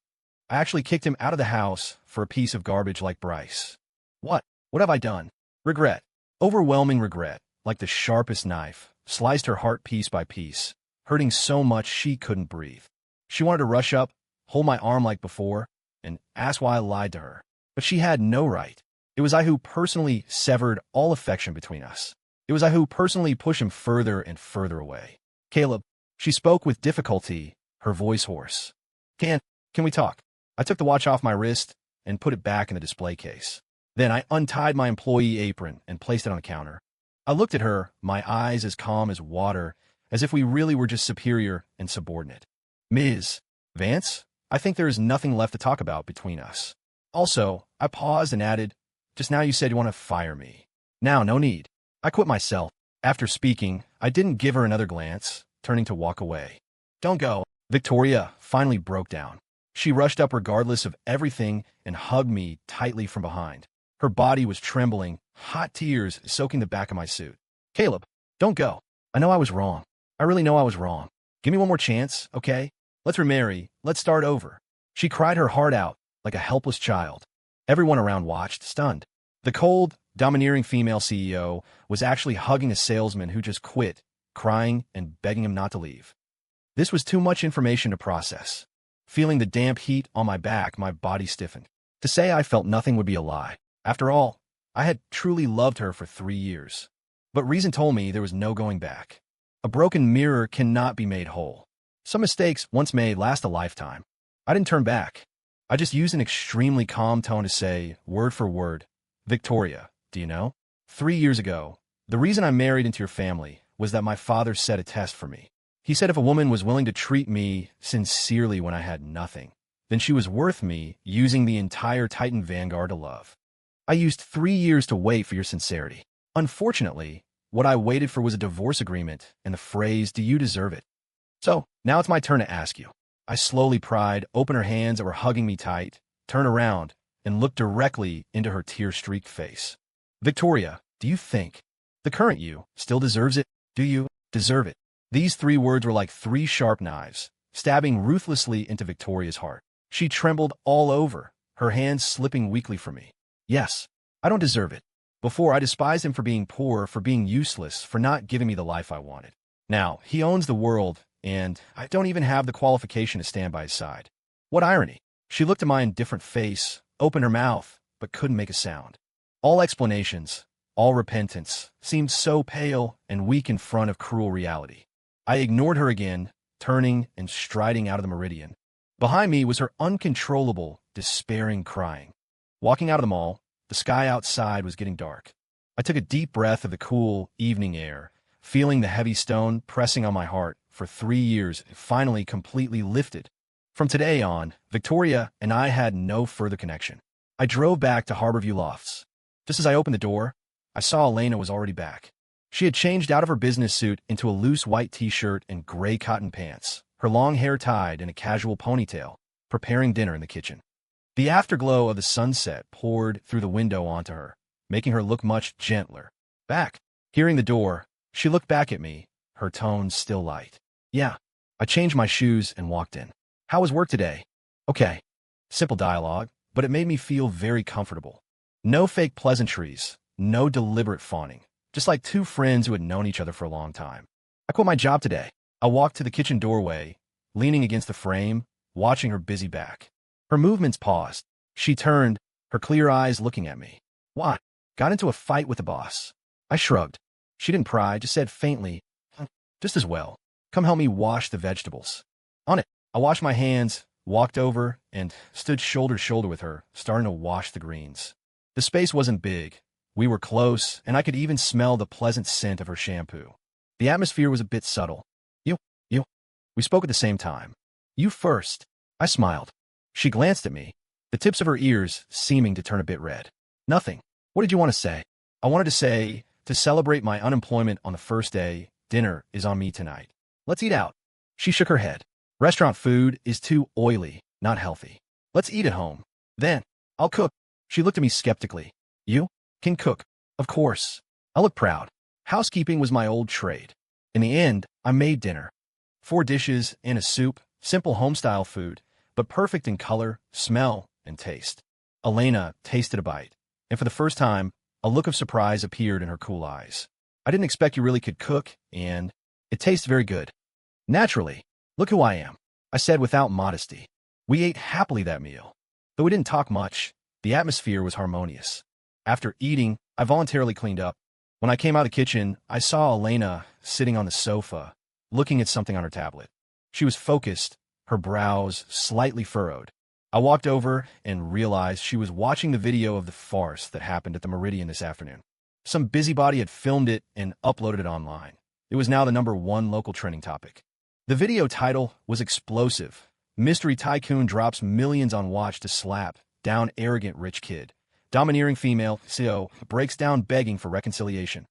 I actually kicked him out of the house for a piece of garbage like Bryce. What have I done? Regret. Overwhelming regret, like the sharpest knife, sliced her heart piece by piece, hurting so much she couldn't breathe. She wanted to rush up, hold my arm like before, and ask why I lied to her. But she had no right. It was I who personally severed all affection between us. It was I who personally pushed him further and further away. Caleb, she spoke with difficulty, her voice hoarse. Can we talk? I took the watch off my wrist and put it back in the display case. Then I untied my employee apron and placed it on the counter. I looked at her, my eyes as calm as water, as if we really were just superior and subordinate. Ms. Vance, I think there is nothing left to talk about between us. Also, I paused and added, just now you said you want to fire me. Now, no need. I quit myself. After speaking, I didn't give her another glance, turning to walk away. Don't go. Victoria finally broke down. She rushed up regardless of everything and hugged me tightly from behind. Her body was trembling, hot tears soaking the back of my suit. Caleb, don't go. I know I was wrong. I really know I was wrong. Give me one more chance, okay? Let's remarry. Let's start over. She cried her heart out like a helpless child. Everyone around watched, stunned. The cold, domineering female CEO was actually hugging a salesman who just quit, crying and begging him not to leave. This was too much information to process. Feeling the damp heat on my back, my body stiffened. To say I felt nothing would be a lie. After all, I had truly loved her for 3 years. But reason told me there was no going back. A broken mirror cannot be made whole. Some mistakes once made last a lifetime. I didn't turn back. I just used an extremely calm tone to say, word for word, Victoria, do you know? 3 years ago, the reason I married into your family was that my father set a test for me. He said if a woman was willing to treat me sincerely when I had nothing, then she was worth me using the entire Titan Vanguard to love. I used 3 years to wait for your sincerity. Unfortunately, what I waited for was a divorce agreement and the phrase, do you deserve it? So, now it's my turn to ask you. I slowly pried open her hands that were hugging me tight, turned around, and looked directly into her tear-streaked face. Victoria, do you think the current you still deserves it? Do you deserve it? These 3 words were like 3 sharp knives, stabbing ruthlessly into Victoria's heart. She trembled all over, her hands slipping weakly from me. Yes, I don't deserve it. Before, I despised him for being poor, for being useless, for not giving me the life I wanted. Now, he owns the world, and I don't even have the qualification to stand by his side. What irony. She looked at my indifferent face, opened her mouth, but couldn't make a sound. All explanations, all repentance, seemed so pale and weak in front of cruel reality. I ignored her again, turning and striding out of the meridian. Behind me was her uncontrollable, despairing crying. Walking out of the mall, the sky outside was getting dark. I took a deep breath of the cool, evening air, feeling the heavy stone pressing on my heart for 3 years, finally completely lifted. From today on, Victoria and I had no further connection. I drove back to Harborview Lofts. Just as I opened the door, I saw Elena was already back. She had changed out of her business suit into a loose white t-shirt and gray cotton pants, her long hair tied in a casual ponytail, preparing dinner in the kitchen. The afterglow of the sunset poured through the window onto her, making her look much gentler. Back. Hearing the door, she looked back at me, her tone still light. Yeah. I changed my shoes and walked in. How was work today? Okay. Simple dialogue, but it made me feel very comfortable. No fake pleasantries, no deliberate fawning, just like two friends who had known each other for a long time. I quit my job today. I walked to the kitchen doorway, leaning against the frame, watching her busy back. Her movements paused. She turned, her clear eyes looking at me. What? Got into a fight with the boss. I shrugged. She didn't pry, just said faintly, just as well. Come help me wash the vegetables. On it. I washed my hands, walked over, and stood shoulder to shoulder with her, starting to wash the greens. The space wasn't big. We were close, and I could even smell the pleasant scent of her shampoo. The atmosphere was a bit subtle. You. We spoke at the same time. You first. I smiled. She glanced at me, the tips of her ears seeming to turn a bit red. Nothing. What did you want to say? I wanted to say, to celebrate my unemployment on the first day, dinner is on me tonight. Let's eat out. She shook her head. Restaurant food is too oily, not healthy. Let's eat at home. Then, I'll cook. She looked at me skeptically. You can cook. Of course. I looked proud. Housekeeping was my old trade. In the end, I made dinner. 4 dishes and a soup, simple home-style food, but perfect in color, smell, and taste. Elena tasted a bite, and for the first time, a look of surprise appeared in her cool eyes. I didn't expect you really could cook, and it tastes very good. Naturally. Look who I am, I said without modesty. We ate happily that meal. Though we didn't talk much, the atmosphere was harmonious. After eating, I voluntarily cleaned up. When I came out of the kitchen, I saw Elena sitting on the sofa, looking at something on her tablet. She was focused, her brows slightly furrowed. I walked over and realized she was watching the video of the farce that happened at the Meridian this afternoon. Some busybody had filmed it and uploaded it online. It was now the #1 local trending topic. The video title was explosive. Mystery tycoon drops millions on watch to slap down arrogant rich kid. Domineering female CEO breaks down begging for reconciliation.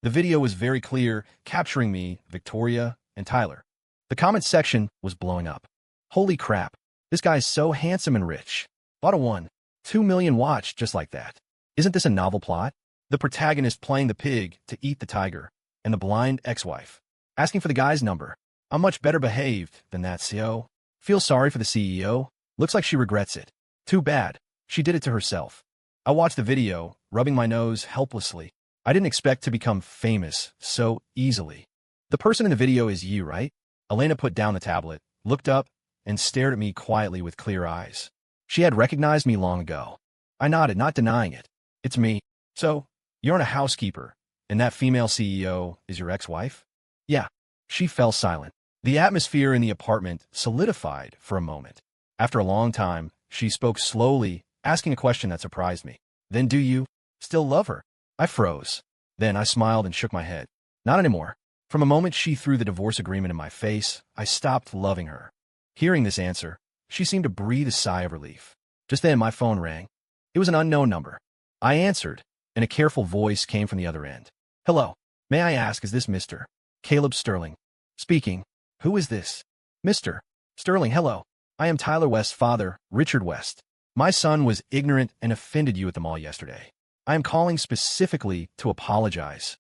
The video was very clear, capturing me, Victoria, and Tyler. The comment section was blowing up. Holy crap, this guy's so handsome and rich. Bought a 1.2 million watch just like that. Isn't this a novel plot? The protagonist playing the pig to eat the tiger, and the blind ex-wife asking for the guy's number. I'm much better behaved than that CEO. Feel sorry for the CEO. Looks like she regrets it. Too bad. She did it to herself. I watched the video, rubbing my nose helplessly. I didn't expect to become famous so easily. The person in the video is you, right? Elena put down the tablet, looked up, and stared at me quietly with clear eyes. She had recognized me long ago. I nodded, not denying it. It's me. So, you're a housekeeper, and that female CEO is your ex-wife? Yeah. She fell silent. The atmosphere in the apartment solidified for a moment. After a long time, she spoke slowly, asking a question that surprised me. Then do you still love her? I froze. Then I smiled and shook my head. Not anymore. From a moment she threw the divorce agreement in my face, I stopped loving her. Hearing this answer, she seemed to breathe a sigh of relief. Just then my phone rang. It was an unknown number. I answered, and a careful voice came from the other end. Hello. May I ask, is this Mr. Caleb Sterling? Speaking. Who is this? Mr. Sterling, hello. I am Tyler West's father, Richard West. My son was ignorant and offended you at the mall yesterday. I am calling specifically to apologize.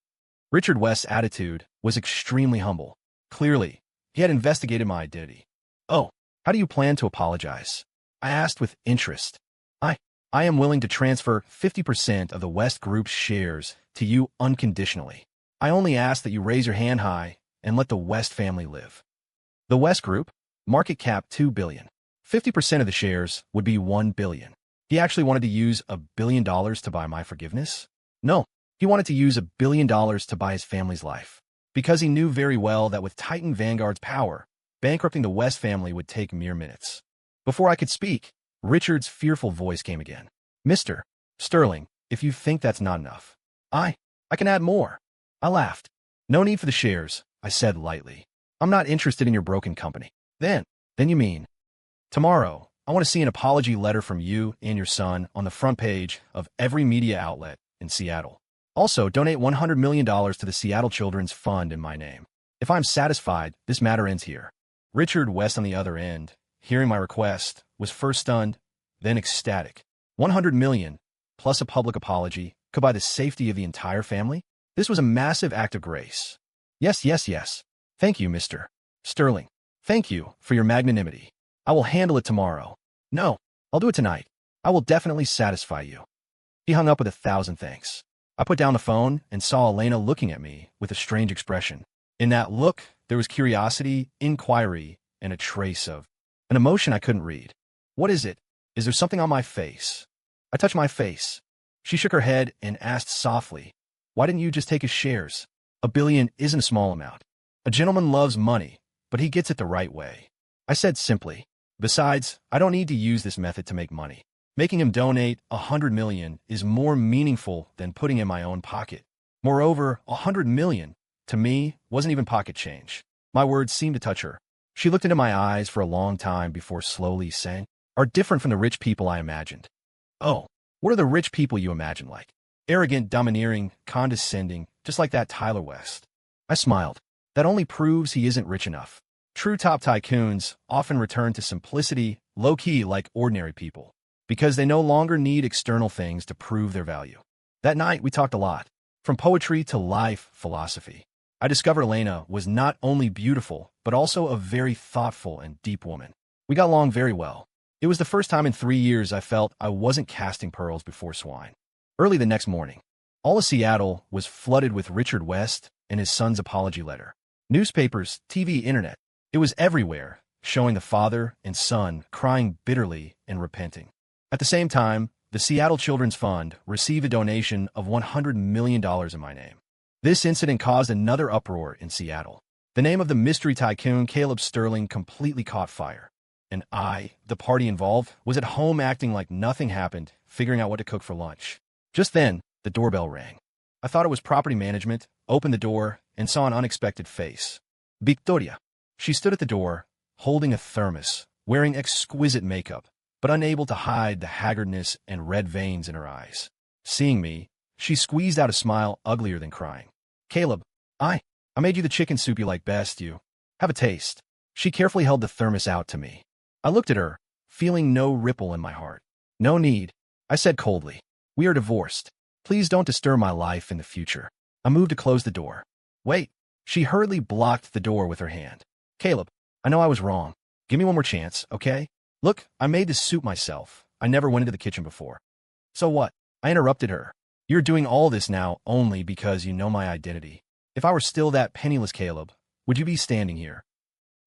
Richard West's attitude was extremely humble. Clearly, he had investigated my identity. Oh, how do you plan to apologize? I asked with interest. I am willing to transfer 50% of the West Group's shares to you unconditionally. I only ask that you raise your hand high and let the West family live. The West Group, market cap $2 billion. 50% of the shares would be $1 billion. He actually wanted to use $1 billion to buy my forgiveness? No, he wanted to use $1 billion to buy his family's life. Because he knew very well that with Titan Vanguard's power, bankrupting the West family would take mere minutes. Before I could speak, Richard's fearful voice came again. Mr. Sterling, if you think that's not enough, I can add more. I laughed. No need for the shares, I said lightly. I'm not interested in your broken company. Then you mean? Tomorrow, I want to see an apology letter from you and your son on the front page of every media outlet in Seattle. Also, donate $100 million to the Seattle Children's Fund in my name. If I'm satisfied, this matter ends here. Richard West on the other end, hearing my request, was first stunned, then ecstatic. $100 million, plus a public apology, could buy the safety of the entire family? This was a massive act of grace. Yes, yes, yes. Thank you, Mr. Sterling. Thank you for your magnanimity. I will handle it tomorrow. No, I'll do it tonight. I will definitely satisfy you. He hung up with 1,000 thanks. I put down the phone and saw Elena looking at me with a strange expression. In that look, there was curiosity, inquiry, and a trace of an emotion I couldn't read. What is it? Is there something on my face? I touched my face. She shook her head and asked softly, why didn't you just take his shares? $1 billion isn't a small amount. A gentleman loves money, but he gets it the right way. I said simply. Besides, I don't need to use this method to make money. Making him donate $100 million is more meaningful than putting in my own pocket. Moreover, $100 million, to me, wasn't even pocket change. My words seemed to touch her. She looked into my eyes for a long time before slowly saying, are different from the rich people I imagined. Oh, what are the rich people you imagine like? Arrogant, domineering, condescending, just like that Tyler West. I smiled. That only proves he isn't rich enough. True top tycoons often return to simplicity, low-key like ordinary people, because they no longer need external things to prove their value. That night, we talked a lot, from poetry to life philosophy. I discovered Elena was not only beautiful, but also a very thoughtful and deep woman. We got along very well. It was the first time in 3 years I felt I wasn't casting pearls before swine. Early the next morning, all of Seattle was flooded with Richard West and his son's apology letter. Newspapers, TV, internet. It was everywhere, showing the father and son crying bitterly and repenting. At the same time, the Seattle Children's Fund received a donation of $100 million in my name. This incident caused another uproar in Seattle. The name of the mystery tycoon Caleb Sterling completely caught fire. And I, the party involved, was at home acting like nothing happened, figuring out what to cook for lunch. Just then, the doorbell rang. I thought it was property management, opened the door, and saw an unexpected face. Victoria. She stood at the door, holding a thermos, wearing exquisite makeup, but unable to hide the haggardness and red veins in her eyes. Seeing me, she squeezed out a smile uglier than crying. Caleb, I made you the chicken soup you like best. You have a taste. She carefully held the thermos out to me. I looked at her, feeling no ripple in my heart. No need, I said coldly. We are divorced. Please don't disturb my life in the future. I moved to close the door. Wait. She hurriedly blocked the door with her hand. Caleb, I know I was wrong. Give me one more chance, okay? Look, I made this soup myself. I never went into the kitchen before. So what? I interrupted her. You're doing all this now only because you know my identity. If I were still that penniless Caleb, would you be standing here?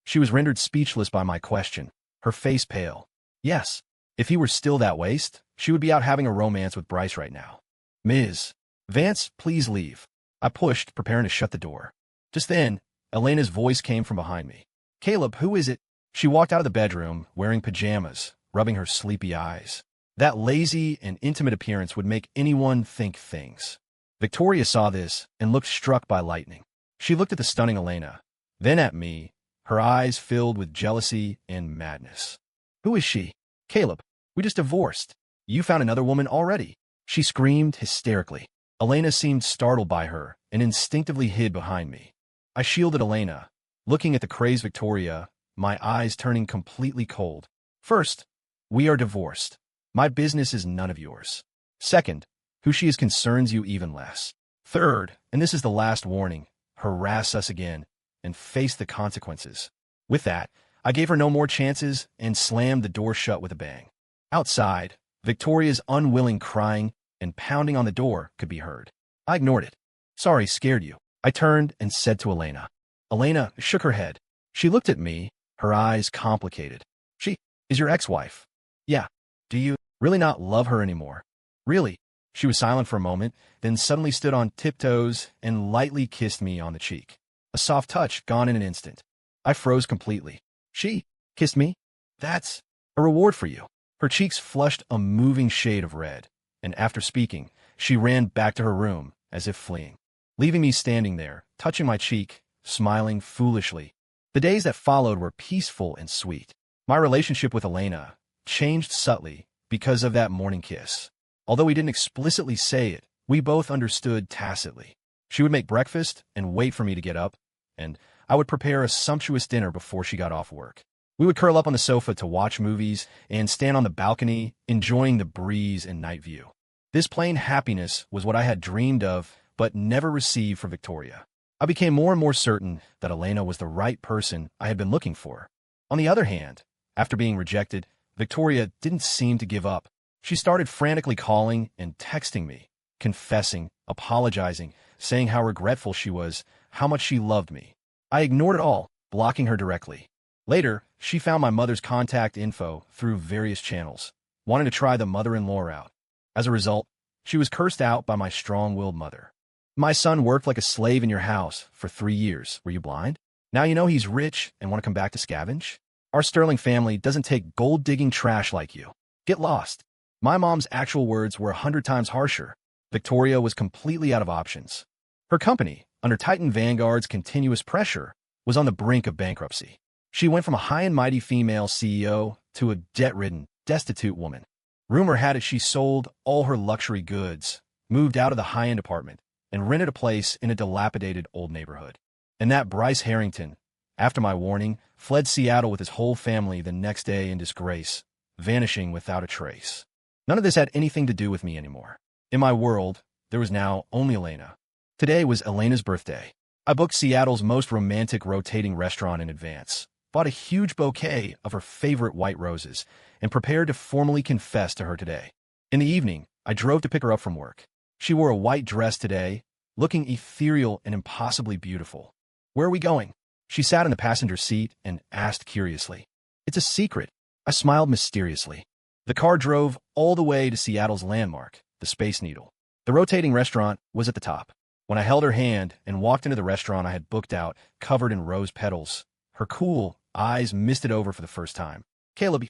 She was rendered speechless by my question, her face pale. Yes, if he were still that waste, she would be out having a romance with Bryce right now. Ms. Vance, please leave. I pushed, preparing to shut the door. Just then, Elena's voice came from behind me. Caleb, who is it? She walked out of the bedroom, wearing pajamas, rubbing her sleepy eyes. That lazy and intimate appearance would make anyone think things. Victoria saw this and looked struck by lightning. She looked at the stunning Elena, then at me, her eyes filled with jealousy and madness. Who is she? Caleb, we just divorced. You found another woman already. She screamed hysterically. Elena seemed startled by her and instinctively hid behind me. I shielded Elena, looking at the crazed Victoria, my eyes turning completely cold. First, we are divorced. My business is none of yours. Second, who she is concerns you even less. Third, and this is the last warning, harass us again and face the consequences. With that, I gave her no more chances and slammed the door shut with a bang. Outside, Victoria's unwilling crying and pounding on the door could be heard. I ignored it. Sorry, scared you. I turned and said to Elena. Elena shook her head. She looked at me, her eyes complicated. She is your ex-wife. Yeah. Do you really not love her anymore? Really? She was silent for a moment, then suddenly stood on tiptoes and lightly kissed me on the cheek. A soft touch gone in an instant. I froze completely. She kissed me? That's a reward for you. Her cheeks flushed a moving shade of red, and after speaking, she ran back to her room, as if fleeing, leaving me standing there, touching my cheek, smiling foolishly. The days that followed were peaceful and sweet. My relationship with Elena changed subtly because of that morning kiss. Although we didn't explicitly say it, we both understood tacitly. She would make breakfast and wait for me to get up, and I would prepare a sumptuous dinner before she got off work. We would curl up on the sofa to watch movies and stand on the balcony, enjoying the breeze and night view. This plain happiness was what I had dreamed of, but never received from Victoria. I became more and more certain that Elena was the right person I had been looking for. On the other hand, after being rejected, Victoria didn't seem to give up. She started frantically calling and texting me, confessing, apologizing, saying how regretful she was, how much she loved me. I ignored it all, blocking her directly. Later, she found my mother's contact info through various channels, wanting to try the mother-in-law out. As a result, she was cursed out by my strong-willed mother. My son worked like a slave in your house for 3 years. Were you blind? Now you know he's rich and want to come back to scavenge? Our Sterling family doesn't take gold-digging trash like you. Get lost. My mom's actual words were 100 times harsher. Victoria was completely out of options. Her company, under Titan Vanguard's continuous pressure, was on the brink of bankruptcy. She went from a high and mighty female CEO to a debt-ridden, destitute woman. Rumor had it she sold all her luxury goods, moved out of the high-end apartment, and rented a place in a dilapidated old neighborhood. And that Bryce Harrington, after my warning, fled Seattle with his whole family the next day in disgrace, vanishing without a trace. None of this had anything to do with me anymore. In my world, there was now only Elena. Today was Elena's birthday. I booked Seattle's most romantic rotating restaurant in advance, bought a huge bouquet of her favorite white roses, and prepared to formally confess to her today. In the evening, I drove to pick her up from work. She wore a white dress today, looking ethereal and impossibly beautiful. Where are we going? She sat in the passenger seat and asked curiously. It's a secret. I smiled mysteriously. The car drove all the way to Seattle's landmark, the Space Needle. The rotating restaurant was at the top. When I held her hand and walked into the restaurant I had booked out, covered in rose petals, her cool eyes misted over for the first time. Caleb,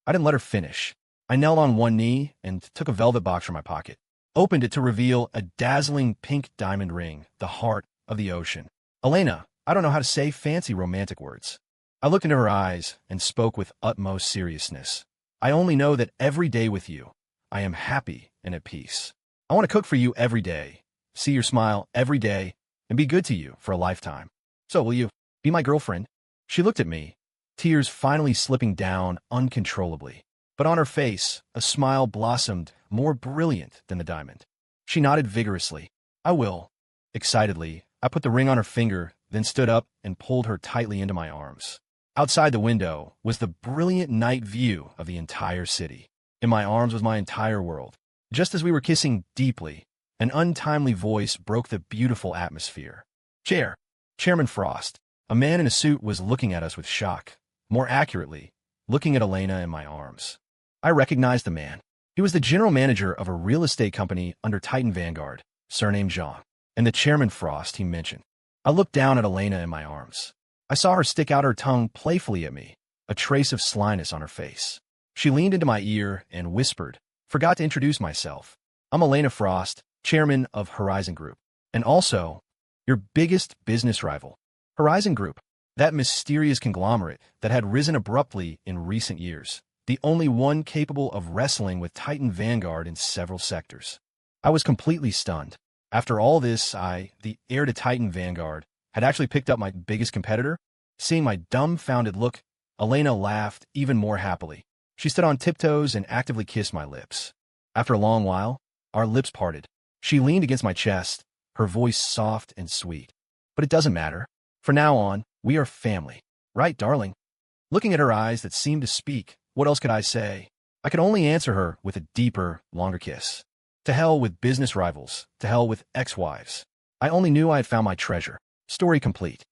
I didn't let her finish. I knelt on one knee and took a velvet box from my pocket, opened it to reveal a dazzling pink diamond ring, the heart of the ocean. Elena, I don't know how to say fancy romantic words. I looked into her eyes and spoke with utmost seriousness. I only know that every day with you, I am happy and at peace. I want to cook for you every day, see your smile every day, and be good to you for a lifetime. So will you be my girlfriend? She looked at me, tears finally slipping down uncontrollably. But on her face, a smile blossomed more brilliant than the diamond. She nodded vigorously. I will. Excitedly, I put the ring on her finger, then stood up and pulled her tightly into my arms. Outside the window was the brilliant night view of the entire city. In my arms was my entire world. Just as we were kissing deeply, an untimely voice broke the beautiful atmosphere. Chairman Frost, a man in a suit, was looking at us with shock. More accurately, looking at Elena in my arms. I recognized the man. He was the general manager of a real estate company under Titan Vanguard, surnamed Jean, and the Chairman Frost he mentioned. I looked down at Elena in my arms. I saw her stick out her tongue playfully at me, a trace of slyness on her face. She leaned into my ear and whispered, "Forgot to introduce myself. I'm Elena Frost, chairman of Horizon Group, and also your biggest business rival." Horizon Group, that mysterious conglomerate that had risen abruptly in recent years, the only one capable of wrestling with Titan Vanguard in several sectors. I was completely stunned. After all this, I, the heir to Titan Vanguard, had actually picked up my biggest competitor? Seeing my dumbfounded look, Elena laughed even more happily. She stood on tiptoes and actively kissed my lips. After a long while, our lips parted. She leaned against my chest, her voice soft and sweet. But it doesn't matter. From now on, we are family. Right, darling? Looking at her eyes that seemed to speak, what else could I say? I could only answer her with a deeper, longer kiss. To hell with business rivals. To hell with ex-wives. I only knew I had found my treasure. Story complete.